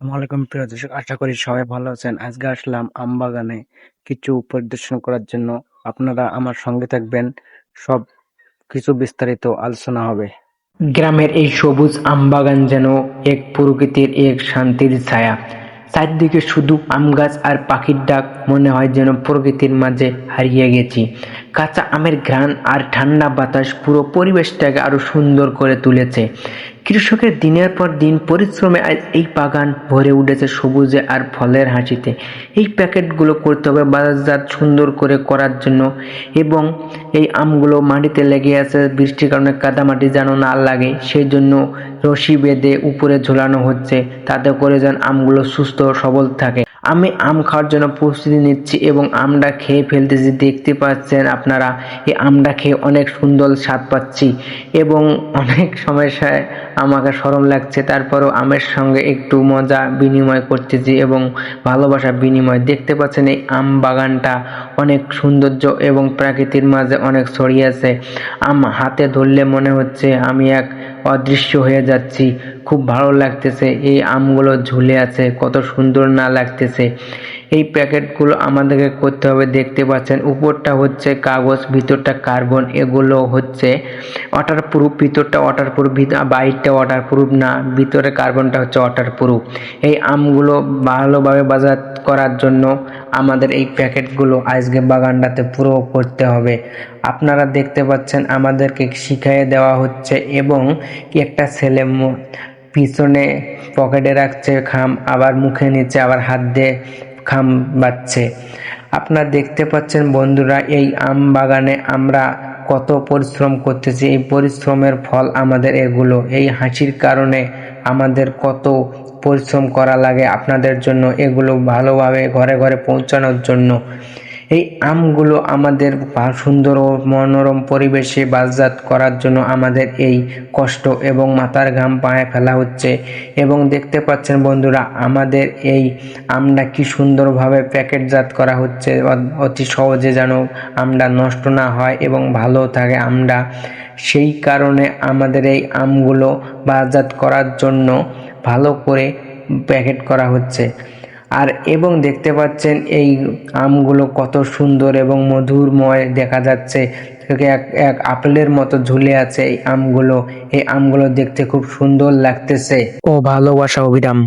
আসসালামু আলাইকুম প্রিয় দর্শক, আশা করি সবাই ভালো আছেন। আজকে আসলাম আম বাগানে কিছু পরিদর্শন করার জন্য। আপনারা আমার সঙ্গে থাকবেন, সব কিছু বিস্তারিত আলোচনা হবে। গ্রামের এই সবুজ আমবাগান যেন এক প্রকৃতির এক শান্তির ছায়া। চারদিকে শুধু আম গাছ আর পাখির ডাক, মনে হয় যেন প্রকৃতির মাঝে হারিয়ে গেছি। কাঁচা আমের ঘ্রাণ আর ঠান্ডা বাতাস পুরো পরিবেশটাকে আরো সুন্দর করে তুলেছে। কৃষকের দিনের পর দিন পরিশ্রমে আজ এই বাগান ভরে উঠেছে সবুজে আর ফলের হাসিতে। এই প্যাকেটগুলো করতে হবে বাজারজাত সুন্দর করে করার জন্য, এবং এই আমগুলো মাটিতে লেগে আছে, বৃষ্টির কারণে কাদামাটি যেন না লাগে সেই জন্য রশি বেঁধে উপরে ঝোলানো হচ্ছে, তাতে করে যেন আমগুলো সুস্থ ও সবল থাকে। আমি আম খাওয়ার জন্য প্রস্তুতি নিচ্ছি এবং আমটা খেয়ে ফেলতেছি। দেখতে পাচ্ছেন আপনারা, এই আমটা খেয়ে অনেক সুন্দর স্বাদ পাচ্ছি এবং অনেক সমস্যায় আমাকে শরম লাগছে, তারপরেও আমের সঙ্গে একটু মজা বিনিময় করতেছি এবং ভালোবাসা বিনিময়। দেখতে পাচ্ছেন এই আম বাগানটা অনেক সৌন্দর্য এবং প্রকৃতির মাঝে অনেক ছড়িয়ে আছে। আম হাতে ধরলে মনে হচ্ছে আমি এক অদৃশ্য হয়ে যাচ্ছি। খুব ভালো লাগতেছে, এই আমগুলো ঝুলে আছে, কত সুন্দর না লাগতেছে। এই প্যাকেটগুলো আমাদেরকে করতে হবে। দেখতে পাচ্ছেন উপরটা হচ্ছে কাগজ, ভিতরটা কার্বন, এগুলো হচ্ছে ওয়াটারপ্রুফ। ভিতরটা ওয়াটারপ্রুফ, বাইরটা ওয়াটারপ্রুফ না, ভিতরে কার্বনটা হচ্ছে ওয়াটারপ্রুফ। এই আমগুলো ভালোভাবে বাজার করার জন্য আমাদের এই প্যাকেটগুলো আজকে বাগানটাতে পুরো করতে হবে। আপনারা দেখতে পাচ্ছেন আমাদেরকে শিখিয়ে দেওয়া হচ্ছে এবং একটা ছেলে পিছনে পকেটে রাখছে খাম, আবার মুখে নিচ্ছে, আবার হাত দিয়ে খাম বাচ্ছে। আপনারা দেখতে পাচ্ছেন বন্ধুরা, এই আম বাগানে আমরা কত পরিশ্রম করতেছি। এই পরিশ্রমের ফল আমাদের এগুলো। এই হাসির কারণে আমাদের কত পরিশ্রম করা লাগে আপনাদের জন্য, এগুলো ভালোভাবে ঘরে ঘরে পৌঁছানোর জন্য। এই আমগুলো আমাদের সুন্দর ও মনোরম পরিবেশে বাজারজাত করার জন্য আমাদের এই কষ্ট এবং মাথার ঘাম পায়ে ফেলা হচ্ছে। এবং দেখতে পাচ্ছেন বন্ধুরা, আমাদের এই আমটা কি সুন্দরভাবে প্যাকেটজাত করা হচ্ছে, অতি সহজে যেন আমটা নষ্ট না হয় এবং ভালো থাকে আমটা। সেই কারণে আমাদের এই আমগুলো বাজারজাত করার জন্য ভালো করে প্যাকেট করা হচ্ছে। আর এবং দেখতে পাচ্ছেন এই আমগুলো কত সুন্দর এবং মধুরময় দেখা যাচ্ছে। এক এক আপেলের মতো ঝুলে আছে এই আমগুলো। এই আমগুলো দেখতে খুব সুন্দর লাগতেছে ও ভালোবাসা অবিরাম।